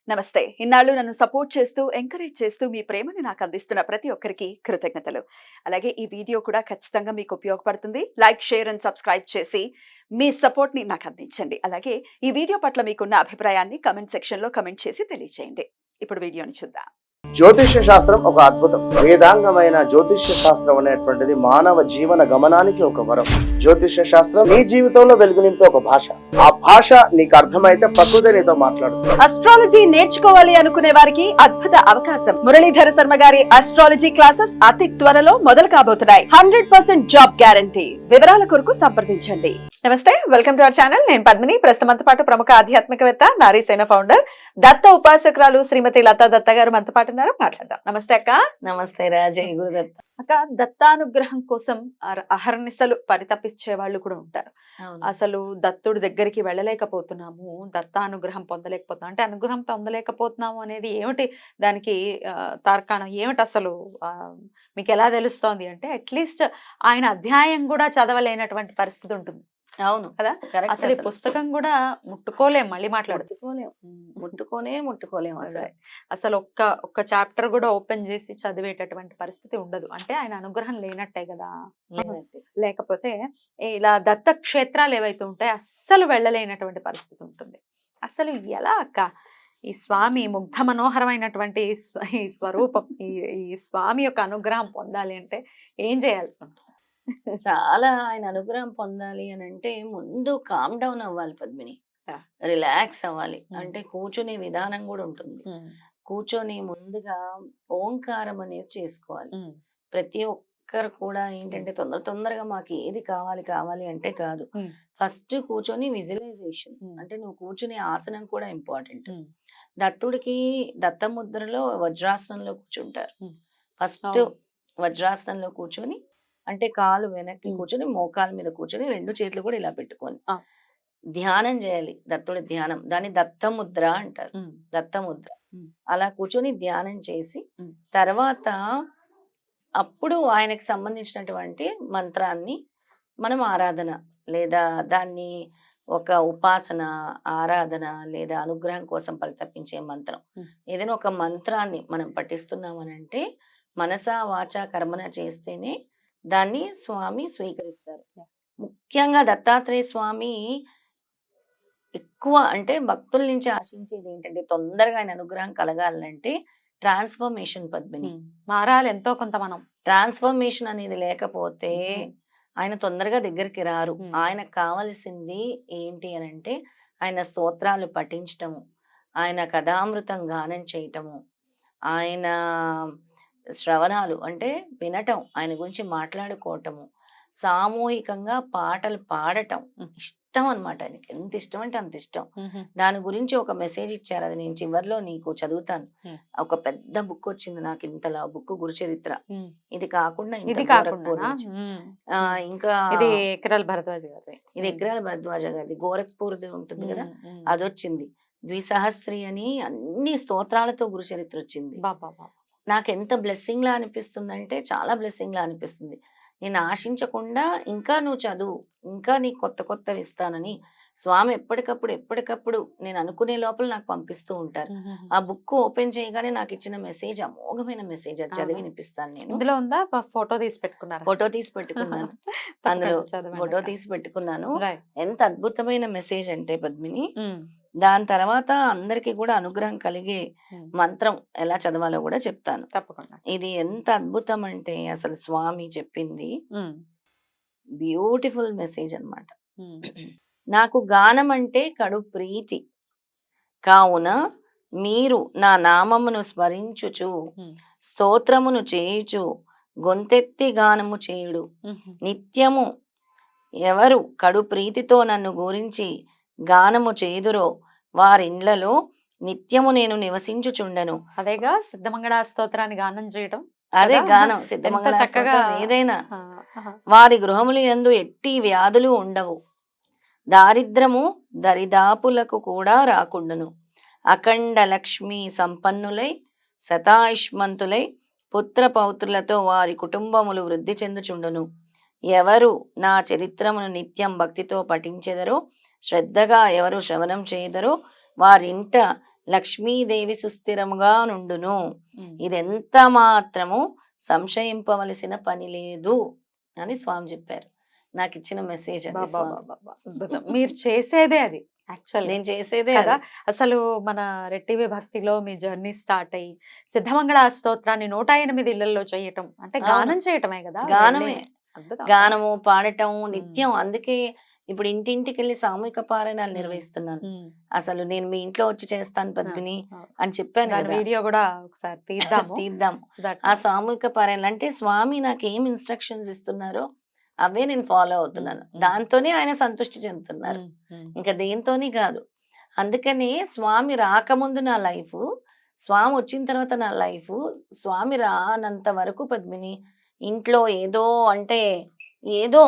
నమస్తే. ఇన్నాళ్ళు నన్ను సపోర్ట్ చేస్తూ, ఎంకరేజ్ చేస్తూ మీ ప్రేమని నాకు అందిస్తున్న ప్రతి ఒక్కరికి కృతజ్ఞతలు. అలాగే ఈ వీడియో కూడా ఖచ్చితంగా మీకు ఉపయోగపడుతుంది. లైక్, షేర్ అండ్ సబ్స్క్రైబ్ చేసి మీ సపోర్ట్‌ని నాకు అందించండి. అలాగే ఈ వీడియో పట్ల మీకున్న అభిప్రాయాన్ని కామెంట్ సెక్షన్‌లో కామెంట్ చేసి తెలియజేయండి. ఇప్పుడు వీడియోని చూద్దాం. జ్యోతిష్య శాస్త్రం ఒక అద్భుతం. వేదాంగమైన జ్యోతిష్య శాస్త్రం అనేటువంటిది మానవ జీవన గమనానికి ఒక వరం. జ్యోతిష్య శాస్త్రం నీ జీవితంలో వెలుగునింపే ఒక భాష. ఆ భాష నీకు అర్థమైతే ప్రకృతి నీతో మాట్లాడుతుంది. అస్ట్రాలజీ నేర్చుకోవాలి అనుకునే వారికి అద్భుత అవకాశం. మురళీధర శర్మ గారి అస్ట్రాలజీ క్లాసెస్ అతి త్వరలో మొదలు కాబోతున్నాయి. 100% జాబ్ గ్యారంటీ. వివరాల కొరకు సంప్రదించండి. నమస్తే, వెల్కమ్ టు అవర్ ఛానల్. నేను పద్మిని. ప్రస్తుతంతో పాటు ప్రముఖ ఆధ్యాత్మికవేత్త, నారీసేన ఫౌండర్, దత్త ఉపాసకురాలు శ్రీమతి లతా దత్త గారు మనతో పాటు ఉన్నారు. మాట్లాడదాం. నమస్తే అక్క. నమస్తే రా. జై గురుదత్త. అక్క, దత్తానుగ్రహం కోసం అహర్నిశలు పరితపించే వాళ్ళు కూడా ఉంటారు. అసలు దత్తుడి దగ్గరికి వెళ్ళలేకపోతున్నాము, దత్తానుగ్రహం పొందలేకపోతున్నాం అంటే అనుగ్రహం పొందలేకపోతున్నాము అనేది ఏమిటి? దానికి తార్కాణం ఏమిటి అసలు? మీకు ఎలా తెలుస్తోంది అంటే అట్లీస్ట్ ఆయన అధ్యాయం కూడా చదవలేనటువంటి పరిస్థితి ఉంటుంది. అవును కదా. అసలు ఈ పుస్తకం కూడా ముట్టుకోలేం. మళ్ళీ ముట్టుకోలేం అసలు ఒక్క చాప్టర్ కూడా ఓపెన్ చేసి చదివేటటువంటి పరిస్థితి ఉండదు. అంటే ఆయన అనుగ్రహం లేనట్టే కదా. లేకపోతే ఇలా దత్త క్షేత్రాలు ఏవైతే ఉంటాయో అస్సలు వెళ్ళలేనటువంటి పరిస్థితి ఉంటుంది. అసలు ఎలా అక్క ఈ స్వామి ముగ్ధ మనోహరమైనటువంటి ఈ స్వరూపం, ఈ స్వామి యొక్క అనుగ్రహం పొందాలి అంటే ఏం చేయాల్సి ఉంటుంది? చాలా ఆయన అనుగ్రహం పొందాలి అని అంటే ముందు కామ్ డౌన్ అవ్వాలి పద్మిని. రిలాక్స్ అవ్వాలి. అంటే కూర్చునే విధానం కూడా ఉంటుంది. కూర్చొని ముందుగా ఓంకారం అనేది చేసుకోవాలి. ప్రతి ఒక్కరు కూడా ఏంటంటే తొందరగా మాకు ఏది కావాలి అంటే కాదు. ఫస్ట్ కూర్చొని విజువలైజేషన్. అంటే నువ్వు కూర్చునే ఆసనం కూడా ఇంపార్టెంట్. దత్తుడికి దత్తముద్రలో వజ్రాసనంలో కూర్చుంటారు. ఫస్ట్ వజ్రాసనంలో కూర్చొని అంటే కాలు వెనక్కి కూర్చొని మోకాల మీద కూర్చొని 2 చేతులు కూడా ఇలా పెట్టుకొని ధ్యానం చేయాలి. దత్తుడి ధ్యానం, దాన్ని దత్తముద్ర అంటారు. దత్తముద్ర. అలా కూర్చొని ధ్యానం చేసి తర్వాత అప్పుడు ఆయనకు సంబంధించినటువంటి మంత్రాన్ని మనం ఆరాధన లేదా దాన్ని ఒక ఉపాసన, ఆరాధన లేదా అనుగ్రహం కోసం పరితపించే మంత్రం, ఏదైనా ఒక మంత్రాన్ని మనం పఠిస్తున్నామనంటే మనసా వాచా కర్మన చేస్తేనే దాన్ని స్వామి స్వీకరిస్తారు. ముఖ్యంగా దత్తాత్రేయ స్వామి ఎక్కువ అంటే భక్తుల నుంచి ఆశించేది ఏంటంటే తొందరగా ఆయన అనుగ్రహం కలగాలంటే ట్రాన్స్ఫర్మేషన్. పద్మిని, మారాలి ఎంతో కొంత. మనం ట్రాన్స్ఫర్మేషన్ అనేది లేకపోతే ఆయన తొందరగా దగ్గరికి రారు. ఆయనకు కావలసింది ఏంటి అని అంటే ఆయన స్తోత్రాలు పఠించటము, ఆయన కథామృతం గానం చేయటము, ఆయన శ్రవణాలు అంటే వినటం, ఆయన గురించి మాట్లాడుకోవటము, సామూహికంగా పాటలు పాడటం ఇష్టం అనమాట. ఆయనకి ఎంత ఇష్టం అంటే అంత ఇష్టం. దాని గురించి ఒక మెసేజ్ ఇచ్చారు, అది నేను చివరిలో నీకు చదువుతాను. ఒక పెద్ద బుక్ వచ్చింది నాకు, ఇంతలా బుక్, గురు చరిత్ర. ఇది కాకుండా ఇంకా ఇది ఎకరాల భరద్వాజ గారిది గోరఖ్పూర్ ఉంటుంది కదా, అది వచ్చింది. ద్విసహస్రి అని అన్ని స్తోత్రాలతో గురు చరిత్ర వచ్చింది. నాకు ఎంత బ్లెస్సింగ్ లా అనిపిస్తుంది అంటే చాలా బ్లెస్సింగ్ లా అనిపిస్తుంది. నేను ఆశించకుండా ఇంకా నువ్వు చదువు, ఇంకా నీకు కొత్తవి ఇస్తానని స్వామి ఎప్పటికప్పుడు నేను అనుకునే లోపల నాకు పంపిస్తూ ఉంటారు. ఆ బుక్ ఓపెన్ చేయగానే నాకు ఇచ్చిన మెసేజ్ అమోఘమైన మెసేజ్. అది చదివి వినిపిస్తాను నేను. ఇందులో ఉందా? ఫోటో తీసి పెట్టుకున్నాను. అందులో ఫోటో తీసి పెట్టుకున్నాను. ఎంత అద్భుతమైన మెసేజ్ అంటే పద్మిని. దాని తర్వాత అందరికి కూడా అనుగ్రహం కలిగే మంత్రం ఎలా చదవాలో కూడా చెప్తాను. తప్పకుండా. ఇది ఎంత అద్భుతం అంటే అసలు స్వామి చెప్పింది బ్యూటిఫుల్ మెసేజ్ అన్నమాట. నాకు గానం అంటే కడు ప్రీతి, కావున మీరు నా నామమును స్మరించుచు స్తోత్రమును చేయుచు గొంతెత్తి గానము చేయుడు. నిత్యము ఎవరు కడు ప్రీతితో నన్ను గురించి గానము చేదురో వారిండ్లలో నిత్యము నేను నివసించుచుండను. అదేగా సిద్ధమంగళ స్తోత్రాన్ని గానం చేయడం. అదే గానం, సిద్ధమంగళ స్తోత్రం ఏదైనా. వారి గృహములు యందు ఎట్టి వ్యాధులు ఉండవు, దారిద్రము దరిదాపులకు కూడా రాకుండును. అఖండ లక్ష్మి సంపన్నులై శతాయుష్మంతులై పుత్ర పౌత్రులతో వారి కుటుంబములు వృద్ధి చెందుచుండును. ఎవరు నా చరిత్రమును నిత్యం భక్తితో పఠించెదరో, శ్రద్ధగా ఎవరు శ్రవణం చేయదరో వారింట లక్ష్మీదేవి సుస్థిరముగా నుండును. ఇదెంత మాత్రము సంశయింపవలసిన పని లేదు అని స్వామి చెప్పారు. నాకు ఇచ్చిన మెసేజ్ అది స్వామి. అద్భుతం. మీరు చేసేదే అది యాక్చువల్ నేను చేసేదే కదా. అది. అసలు మన రెట్టివి భక్తిలో మీ జర్నీ స్టార్ట్ అయ్యి సిద్ధమంగళ స్తోత్రాన్ని 108 ఇళ్లలో చేయటం అంటే అవును. గానం చేయటమే కదా. గానమే. అద్భుతం. గానము పాడటం నిత్యం. అందుకే ఇప్పుడు ఇంటింటికి వెళ్ళి సామూహిక పారాయణాలు నిర్వహిస్తున్నాను. అసలు నేను మీ ఇంట్లో వచ్చి చేస్తాను పద్మిని అని చెప్పాను దాని కదా. వీడియో కూడా ఒకసారి తీద్దాము. తీద్దాం. So that- ఆ సామూహిక పారాయణలు అంటే స్వామి నాకు ఏం ఇన్స్ట్రక్షన్స్ ఇస్తున్నారో అవే నేను ఫాలో అవుతున్నాను. దాంతోనే ఆయన సంతృష్టి చెందుతున్నారు. ఇంకా దేంతోని కాదు. అందుకని స్వామి రాకముందు నా లైఫ్, స్వామి వచ్చిన తర్వాత నా లైఫ్, స్వామి రానంత వరకు పద్మిని ఇంట్లో ఏదో అంటే ఏదో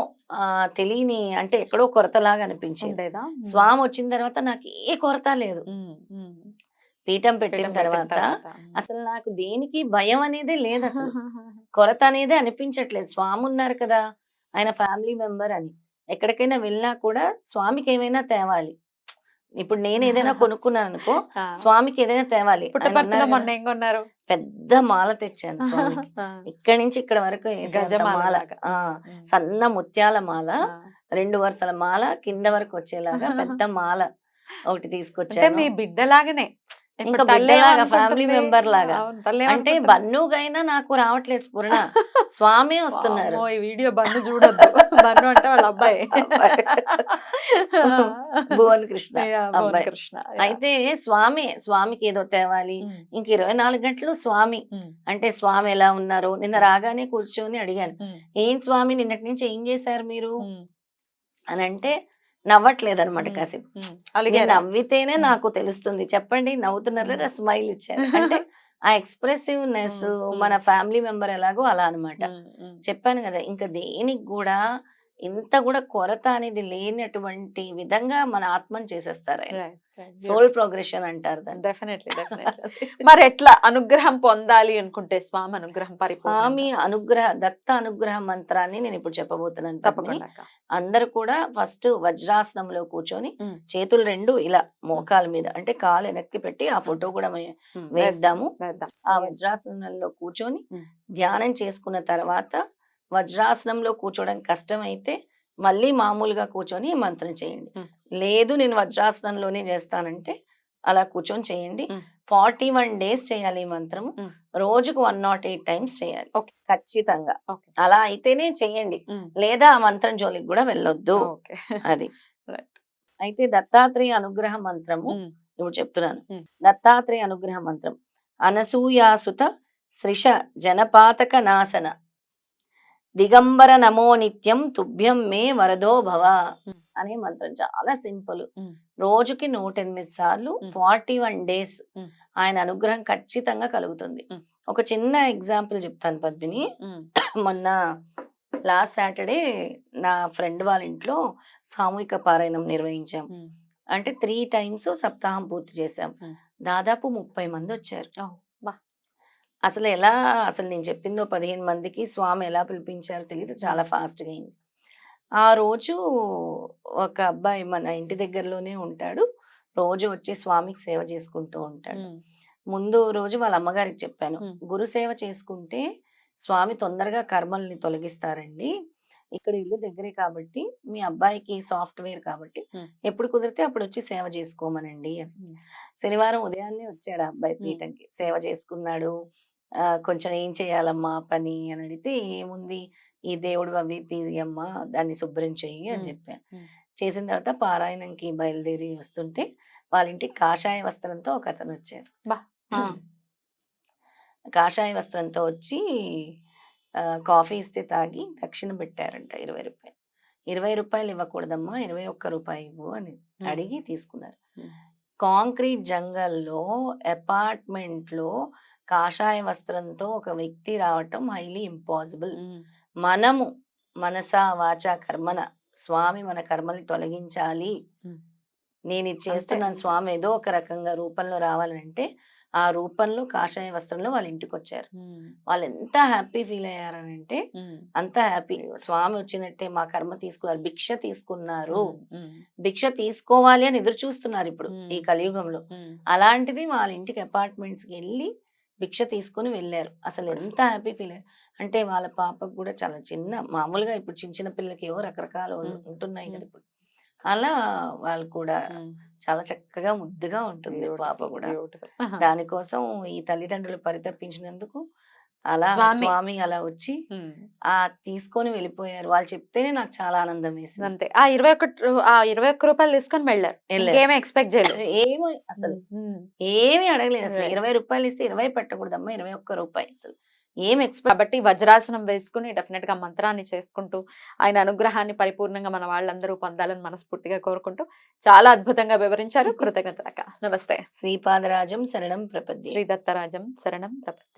తెలియని అంటే ఎక్కడో కొరతలాగా అనిపించింది. ఉండేదా? స్వామి వచ్చిన తర్వాత నాకు ఏ కొరత లేదు. పీఠం పెట్టిన తర్వాత అసలు నాకు దేనికి భయం అనేదే లేదు. అసలు కొరత అనేది అనిపించట్లేదు. స్వామి ఉన్నారు కదా, ఆయన ఫ్యామిలీ మెంబర్ అని. ఎక్కడికైనా వెళ్ళినా కూడా స్వామికి ఏమైనా తేవాలి. ఇప్పుడు నేను ఏదైనా కొనుక్కున్నాను అనుకో, స్వామికి ఏదైనా తేవాలి. పుట్టపర్తిలో మొన్న ఏం కొన్నారు? పెద్ద మాల తెచ్చాను స్వామికి. ఇక్కడి నుంచి ఇక్కడ వరకు మాల, సన్న ముత్యాల మాల, 2 వరుసల మాల కింద వరకు వచ్చేలాగా పెద్ద మాల ఒకటి తీసుకొచ్చాను. మీ బిడ్డలాగానే ఇంకా బిడ్డలాగా, ఫ్యామిలీ మెంబర్ లాగా. అంటే బన్నుగైనా నాకు రావట్లేదు స్ఫురణ, స్వామి వస్తున్నారు. ఈ వీడియో బన్ను చూడొద్దు. బన్ను అంటే వాళ్ళ అబ్బాయి భువన్ కృష్ణ అబ్బాయి. కృష్ణ. అయితే స్వామికి ఏదో తేవాలి. ఇంక 24 గంటలు స్వామి అంటే స్వామి ఎలా ఉన్నారు. నిన్న రాగానే కూర్చొని అడిగాను, ఏం స్వామి నిన్నటి నుంచి ఏం చేశారు మీరు అని. అంటే నవ్వట్లేదు అనమాట. కాసేపు నవ్వితేనే నాకు తెలుస్తుంది. చెప్పండి నవ్వుతున్నారు లేదా, స్మైల్ ఇచ్చారు అంటే ఆ ఎక్స్ప్రెసివ్నెస్ మన ఫ్యామిలీ మెంబర్ ఎలాగో అలా అనమాట. చెప్పాను కదా, ఇంకా దేనికి కూడా ఇంత కూడా కొరత అనేది లేనటువంటి విధంగా మన ఆత్మను చేసేస్తారు. సోల్ ప్రోగ్రెషన్ అంటారు దాన్ని. డెఫినెట్లీ. మరి ఎట్లా అనుగ్రహం పొందాలి అనుకుంటే స్వామి అనుగ్రహం స్వామి అనుగ్రహ దత్త అనుగ్రహ మంత్రాన్ని నేను ఇప్పుడు చెప్పబోతున్నాను. తప్పకుండా అందరూ కూడా ఫస్ట్ వజ్రాసనంలో కూర్చొని చేతులు 2 ఇలా మోకాల మీద అంటే కాలు వెనక్కి పెట్టి ఆ ఫోటో కూడా వేద్దాము. ఆ వజ్రాసనంలో కూర్చొని ధ్యానం చేసుకున్న తర్వాత, వజ్రాసనంలో కూర్చోవడం కష్టమైతే మళ్ళీ మామూలుగా కూర్చొని మంత్రం చేయండి. లేదు నేను వజ్రాసనంలోనే చేస్తానంటే అలా కూర్చొని చేయండి. 41 days చేయాలి ఈ మంత్రము. రోజుకు 108 times చేయాలి ఖచ్చితంగా. అలా అయితేనే చెయ్యండి, లేదా ఆ మంత్రం జోలికి కూడా వెళ్ళొద్దు. అది అయితే దత్తాత్రేయ అనుగ్రహ మంత్రము ఇప్పుడు చెప్తున్నాను. దత్తాత్రేయ అనుగ్రహ మంత్రం అనసూయాసుత శ్రిష జనపాతక నాశన దిగంబర నమో నిత్యం తుభ్యం మే వరదో భవ అనే మంత్రం. చాలా సింపుల్. రోజుకి 108 సార్లు 41 days ఆయన అనుగ్రహం ఖచ్చితంగా కలుగుతుంది. ఒక చిన్న ఎగ్జాంపుల్ చెప్తాను పద్మిని. మొన్న లాస్ట్ సాటర్డే నా ఫ్రెండ్ వాళ్ళ ఇంట్లో సామూహిక పారాయణం నిర్వహించాం. అంటే 3 times సప్తాహం పూర్తి చేశాం. దాదాపు 30 మంది వచ్చారు. అసలు నేను చెప్పిందో 15 మందికి స్వామి ఎలా పిలిపించారో తెలియదు. చాలా ఫాస్ట్గా అయింది. ఆ రోజు ఒక అబ్బాయి మన ఇంటి దగ్గరలోనే ఉంటాడు, రోజు వచ్చి స్వామికి సేవ చేసుకుంటూ ఉంటాడు. ముందు రోజు వాళ్ళ అమ్మగారికి చెప్పాను, గురు సేవ చేసుకుంటే స్వామి తొందరగా కర్మల్ని తొలగిస్తారండి. ఇక్కడ ఇల్లు దగ్గరే కాబట్టి మీ అబ్బాయికి సాఫ్ట్వేర్ కాబట్టి ఎప్పుడు కుదిరితే అప్పుడు వచ్చి సేవ చేసుకోమనండి అని. శనివారం ఉదయాన్నే వచ్చాడు ఆ అబ్బాయి పీఠంకి. సేవ చేసుకున్నాడు. కొంచెం ఏం చేయాలమ్మా పని అని అడిగితే, ఏముంది ఈ దేవుడు అవి తీయమ్మా, దాన్ని శుభ్రం చెయ్యి అని చెప్పాను. చేసిన తర్వాత పారాయణంకి బయలుదేరి వస్తుంటే వాళ్ళ ఇంటికి కాషాయ వస్త్రంతో ఒక అతను వచ్చారు. కాషాయ వస్త్రంతో వచ్చి కాఫీ ఇస్తే తాగి దక్షిణ పెట్టారంట 20 రూపాయలు. 20 రూపాయలు ఇవ్వకూడదమ్మా, 21 రూపాయి ఇవ్వు అని అడిగి తీసుకున్నారు. కాంక్రీట్ జంగల్లో అపార్ట్మెంట్ లో కాషాయ వస్త్రంతో ఒక వ్యక్తి రావటం హైలీ ఇంపాసిబుల్. మనము మనసా వాచా కర్మన స్వామి మన కర్మల్ని తొలగించాలి, నేను ఇది చేస్తున్నాను స్వామి ఏదో ఒక రకంగా రూపంలో రావాలంటే ఆ రూపంలో కాషాయ వస్త్రంలో వాళ్ళ ఇంటికి వచ్చారు. వాళ్ళు ఎంత హ్యాపీ ఫీల్ అయ్యారనంటే అంత హ్యాపీ. స్వామి వచ్చినట్టే మా కర్మ తీసుకున్నారు, భిక్ష తీసుకున్నారు, భిక్ష తీసుకోవాలి అని ఎదురు చూస్తున్నారు ఇప్పుడు ఈ కలియుగంలో. అలాంటిది వాళ్ళ ఇంటికి అపార్ట్మెంట్స్కి వెళ్ళి భిక్ష తీసుకొని వెళ్ళారు. అసలు ఎంత హ్యాపీ ఫీల్ అయ్యారు అంటే వాళ్ళ పాపకు కూడా చాలా చిన్న, మామూలుగా ఇప్పుడు చిన్న చిన్న పిల్లలకి ఏవో రకరకాల ఉంటున్నాయి కదా ఇప్పుడు, అలా వాళ్ళు కూడా చాలా చక్కగా ముద్దుగా ఉంటుంది పాప కూడా. దానికోసం ఈ తల్లిదండ్రులు పరితపించినందుకు అలా స్వామి అలా వచ్చి తీసుకొని వెళ్ళిపోయారు. వాళ్ళు చెప్తేనే నాకు చాలా ఆనందం వేసింది. అంతే. ఆ 21 రూపాయలు తీసుకొని వెళ్ళారు. ఏమీ ఎక్స్పెక్ట్ చేయలేదు. ఏమో అసలు ఏమీ అడగలేదు. అసలు 20 రూపాయలు ఇస్తే 20 పెట్టకూడదమ్మా, 21 రూపాయి. అసలు ఏం ఎక్స్పెక్ట్. కాబట్టి వజ్రాసనం వేసుకుని డెఫినెట్ గా మంత్రాన్ని చేసుకుంటూ ఆయన అనుగ్రహాన్ని పరిపూర్ణంగా మన వాళ్ళందరూ పొందాలని మనస్ఫూర్తిగా కోరుకుంటూ చాలా అద్భుతంగా వివరించారు. కృతజ్ఞతలక్క. నమస్తే. శ్రీపాదరాజం శరణం ప్రపద్యే. శ్రీ దత్తరాజం శరణం ప్రపత్తి.